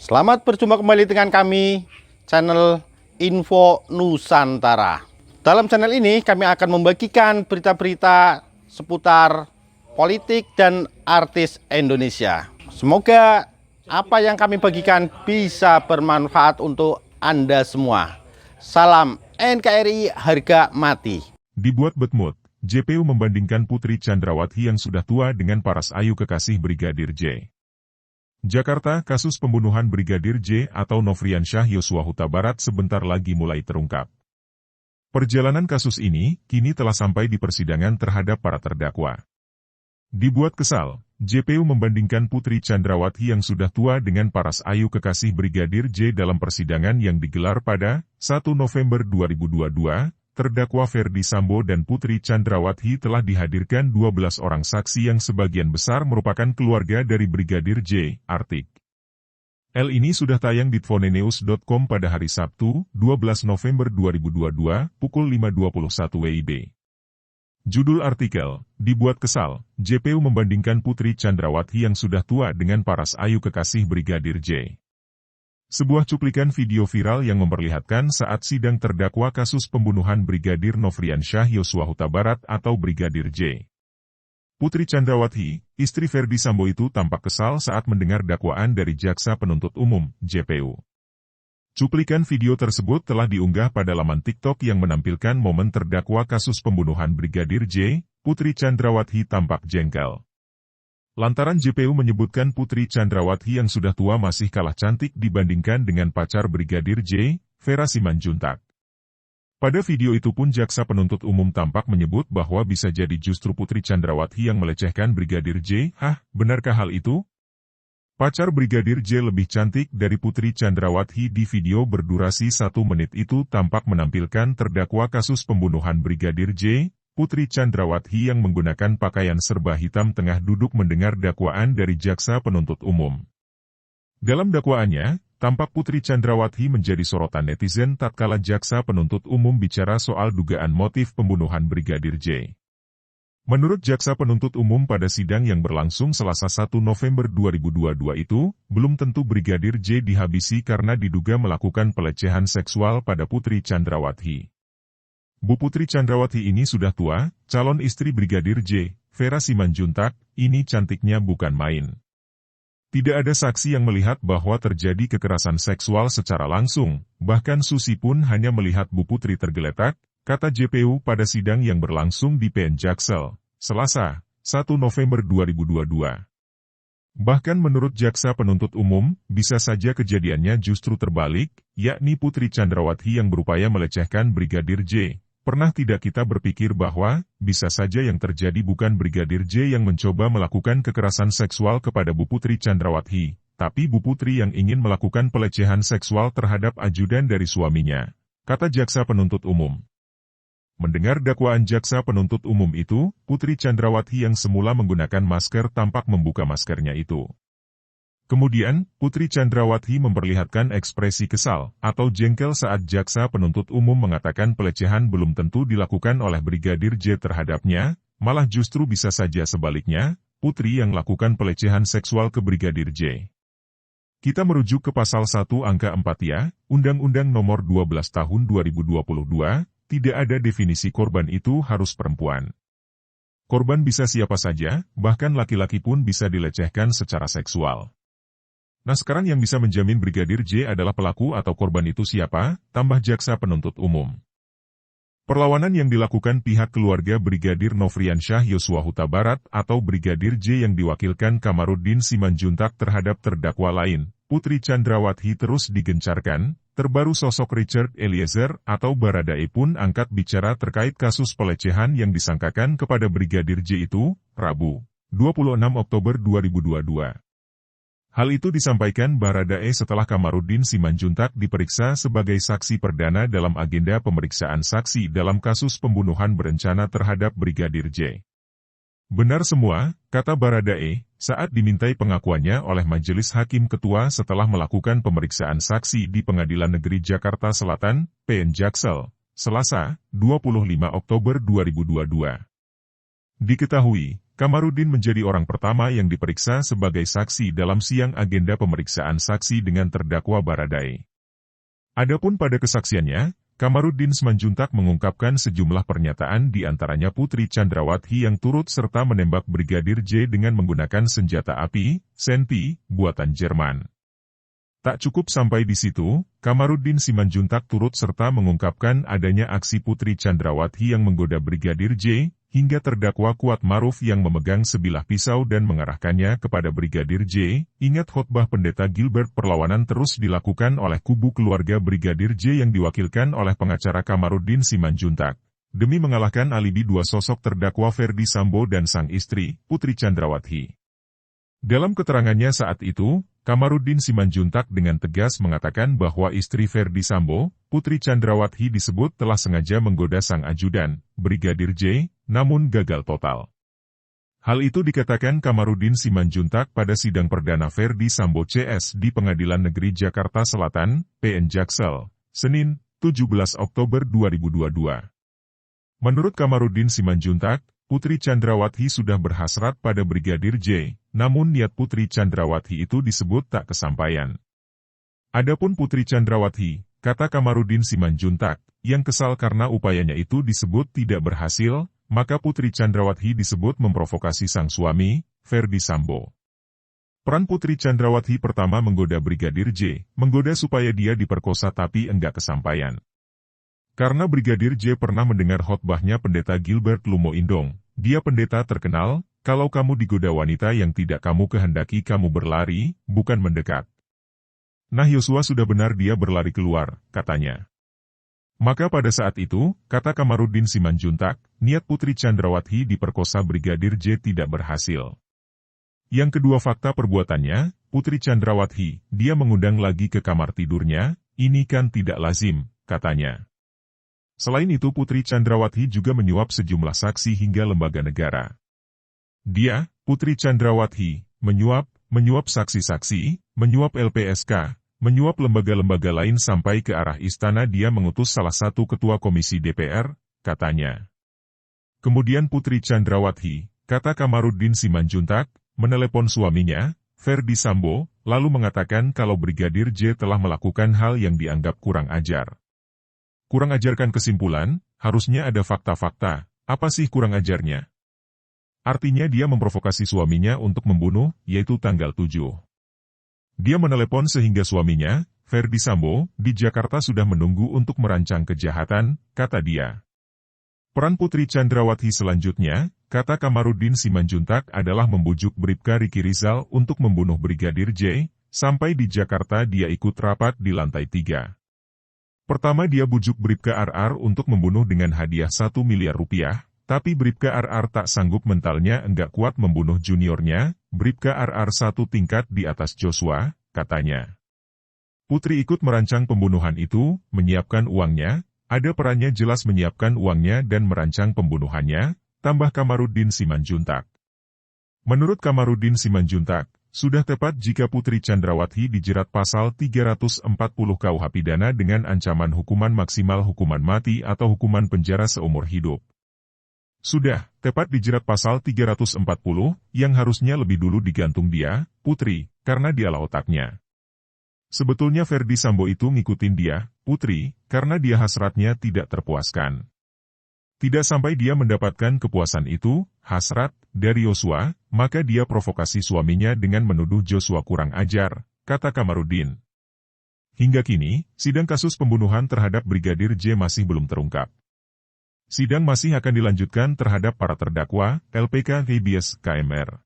Selamat berjumpa kembali dengan kami, channel Info Nusantara. Dalam channel ini kami akan membagikan berita-berita seputar politik dan artis Indonesia. Semoga apa yang kami bagikan bisa bermanfaat untuk Anda semua. Salam NKRI harga mati. Dibuat Betmut, JPU membandingkan Putri Chandrawati yang sudah tua dengan paras ayu kekasih Brigadir J. Jakarta, kasus pembunuhan Brigadir J atau Nofriansyah Yosua Huta Barat sebentar lagi mulai terungkap. Perjalanan kasus ini kini telah sampai di persidangan terhadap para terdakwa. Dibuat kesal, JPU membandingkan Putri Chandrawati yang sudah tua dengan paras ayu kekasih Brigadir J dalam persidangan yang digelar pada 1 November 2022. Terdakwa Ferdi Sambo dan Putri Chandrawati telah dihadirkan 12 orang saksi yang sebagian besar merupakan keluarga dari Brigadir J. Artik. L ini sudah tayang di tvonenews.com pada hari Sabtu, 12 November 2022, pukul 5.21 WIB. Judul artikel, Dibuat Kesal, JPU membandingkan Putri Chandrawati yang sudah tua dengan paras ayu kekasih Brigadir J. Sebuah cuplikan video viral yang memperlihatkan saat sidang terdakwa kasus pembunuhan Brigadir Nofriansyah Yosua Huta Barat atau Brigadir J. Putri Chandrawati, istri Ferdi Sambo itu tampak kesal saat mendengar dakwaan dari Jaksa Penuntut Umum, JPU. Cuplikan video tersebut telah diunggah pada laman TikTok yang menampilkan momen terdakwa kasus pembunuhan Brigadir J. Putri Chandrawati tampak jengkel. Lantaran JPU menyebutkan Putri Chandrawati yang sudah tua masih kalah cantik dibandingkan dengan pacar Brigadir J, Vera Simanjuntak. Pada video itu pun Jaksa Penuntut Umum tampak menyebut bahwa bisa jadi justru Putri Chandrawati yang melecehkan Brigadir J. Benarkah hal itu? Pacar Brigadir J lebih cantik dari Putri Chandrawati. Di video berdurasi 1 menit itu tampak menampilkan terdakwa kasus pembunuhan Brigadir J, Putri Chandrawati yang menggunakan pakaian serba hitam tengah duduk mendengar dakwaan dari Jaksa Penuntut Umum. Dalam dakwaannya, tampak Putri Chandrawati menjadi sorotan netizen tatkala Jaksa Penuntut Umum bicara soal dugaan motif pembunuhan Brigadir J. Menurut Jaksa Penuntut Umum pada sidang yang berlangsung Selasa 1 November 2022 itu, belum tentu Brigadir J dihabisi karena diduga melakukan pelecehan seksual pada Putri Chandrawati. Bu Putri Chandrawati ini sudah tua, calon istri Brigadir J, Vera Simanjuntak, ini cantiknya bukan main. Tidak ada saksi yang melihat bahwa terjadi kekerasan seksual secara langsung, bahkan Susi pun hanya melihat Bu Putri tergeletak, kata JPU pada sidang yang berlangsung di PN Jaksel, Selasa, 1 November 2022. Bahkan menurut Jaksa Penuntut Umum, bisa saja kejadiannya justru terbalik, yakni Putri Chandrawati yang berupaya melecehkan Brigadir J. Pernah tidak kita berpikir bahwa, bisa saja yang terjadi bukan Brigadir J yang mencoba melakukan kekerasan seksual kepada Bu Putri Chandrawati, tapi Bu Putri yang ingin melakukan pelecehan seksual terhadap ajudan dari suaminya, kata Jaksa Penuntut Umum. Mendengar dakwaan Jaksa Penuntut Umum itu, Putri Chandrawati yang semula menggunakan masker tampak membuka maskernya itu. Kemudian, Putri Chandrawati memperlihatkan ekspresi kesal atau jengkel saat Jaksa Penuntut Umum mengatakan pelecehan belum tentu dilakukan oleh Brigadir J terhadapnya, malah justru bisa saja sebaliknya, Putri yang lakukan pelecehan seksual ke Brigadir J. Kita merujuk ke pasal 1 angka 4 ya, Undang-Undang Nomor 12 Tahun 2022, tidak ada definisi korban itu harus perempuan. Korban bisa siapa saja, bahkan laki-laki pun bisa dilecehkan secara seksual. Nah sekarang yang bisa menjamin Brigadir J adalah pelaku atau korban itu siapa, tambah Jaksa Penuntut Umum. Perlawanan yang dilakukan pihak keluarga Brigadir Nofriansyah Yosua Huta Barat atau Brigadir J yang diwakilkan Kamarudin Simanjuntak terhadap terdakwa lain, Putri Chandrawati terus digencarkan. Terbaru sosok Richard Eliezer atau Baradae pun angkat bicara terkait kasus pelecehan yang disangkakan kepada Brigadir J itu, Rabu, 26 Oktober 2022. Hal itu disampaikan Baradae setelah Kamarudin Simanjuntak diperiksa sebagai saksi perdana dalam agenda pemeriksaan saksi dalam kasus pembunuhan berencana terhadap Brigadir J. Benar semua, kata Baradae, saat dimintai pengakuannya oleh Majelis Hakim Ketua setelah melakukan pemeriksaan saksi di Pengadilan Negeri Jakarta Selatan, PN Jaksel, Selasa, 25 Oktober 2022. Diketahui, Kamarudin menjadi orang pertama yang diperiksa sebagai saksi dalam sidang agenda pemeriksaan saksi dengan terdakwa Baradae. Adapun pada kesaksiannya, Kamarudin Simanjuntak mengungkapkan sejumlah pernyataan di antaranya Putri Chandrawati yang turut serta menembak Brigadir J dengan menggunakan senjata api, Senti, buatan Jerman. Tak cukup sampai di situ, Kamarudin Simanjuntak turut serta mengungkapkan adanya aksi Putri Chandrawati yang menggoda Brigadir J, hingga terdakwa Kuat Maruf yang memegang sebilah pisau dan mengarahkannya kepada Brigadir J. Ingat khotbah Pendeta Gilbert, perlawanan terus dilakukan oleh kubu keluarga Brigadir J yang diwakilkan oleh pengacara Kamarudin Simanjuntak, demi mengalahkan alibi dua sosok terdakwa Ferdi Sambo dan sang istri, Putri Chandrawati. Dalam keterangannya saat itu, Kamarudin Simanjuntak dengan tegas mengatakan bahwa istri Ferdi Sambo, Putri Chandrawati disebut telah sengaja menggoda sang ajudan, Brigadir J, namun gagal total. Hal itu dikatakan Kamarudin Simanjuntak pada sidang perdana Ferdi Sambo CS di Pengadilan Negeri Jakarta Selatan, PN Jaksel, Senin, 17 Oktober 2022. Menurut Kamarudin Simanjuntak, Putri Chandrawati sudah berhasrat pada Brigadir J, namun niat Putri Chandrawati itu disebut tak kesampaian. Adapun Putri Chandrawati, kata Kamarudin Simanjuntak, yang kesal karena upayanya itu disebut tidak berhasil, maka Putri Chandrawati disebut memprovokasi sang suami, Ferdi Sambo. Peran Putri Chandrawati pertama menggoda Brigadir J, menggoda supaya dia diperkosa tapi enggak kesampaian. Karena Brigadir J pernah mendengar khotbahnya Pendeta Gilbert Lumo Indong, dia pendeta terkenal, kalau kamu digoda wanita yang tidak kamu kehendaki kamu berlari, bukan mendekat. Nah Yosua sudah benar dia berlari keluar, katanya. Maka pada saat itu, kata Kamarudin Simanjuntak, niat Putri Chandrawati diperkosa Brigadir J tidak berhasil. Yang kedua fakta perbuatannya, Putri Chandrawati, dia mengundang lagi ke kamar tidurnya, ini kan tidak lazim, katanya. Selain itu Putri Chandrawati juga menyuap sejumlah saksi hingga lembaga negara. Dia, Putri Chandrawati, menyuap saksi-saksi, menyuap LPSK, menyuap lembaga-lembaga lain sampai ke arah istana dia mengutus salah satu ketua komisi DPR, katanya. Kemudian Putri Chandrawati, kata Kamarudin Simanjuntak, menelepon suaminya, Ferdi Sambo, lalu mengatakan kalau Brigadir J telah melakukan hal yang dianggap kurang ajar. Kurang ajarkan kesimpulan, harusnya ada fakta-fakta, apa sih kurang ajarnya? Artinya dia memprovokasi suaminya untuk membunuh, yaitu tanggal 7. Dia menelepon sehingga suaminya, Ferdi Sambo, di Jakarta sudah menunggu untuk merancang kejahatan, kata dia. Peran Putri Chandrawati selanjutnya, kata Kamarudin Simanjuntak adalah membujuk Bribka Riki Rizal untuk membunuh Brigadir J, sampai di Jakarta dia ikut rapat di lantai 3. Pertama dia bujuk Bribka RR untuk membunuh dengan hadiah 1 miliar rupiah, tapi Bribka RR tak sanggup mentalnya enggak kuat membunuh juniornya, Bribka RR satu tingkat di atas Joshua, katanya. Putri ikut merancang pembunuhan itu, menyiapkan uangnya, ada perannya jelas menyiapkan uangnya dan merancang pembunuhannya, tambah Kamarudin Simanjuntak. Menurut Kamarudin Simanjuntak, sudah tepat jika Putri Chandrawati dijerat pasal 340 KUH pidana dengan ancaman hukuman maksimal hukuman mati atau hukuman penjara seumur hidup. Sudah tepat dijerat pasal 340, yang harusnya lebih dulu digantung dia, Putri, karena dialah otaknya. Sebetulnya Ferdi Sambo itu ngikutin dia, Putri, karena dia hasratnya tidak terpuaskan. Tidak sampai dia mendapatkan kepuasan itu, hasrat, dari Yosua, maka dia provokasi suaminya dengan menuduh Joshua kurang ajar, kata Kamarudin. Hingga kini, sidang kasus pembunuhan terhadap Brigadir J masih belum terungkap. Sidang masih akan dilanjutkan terhadap para terdakwa, LPK, KBS, KMR.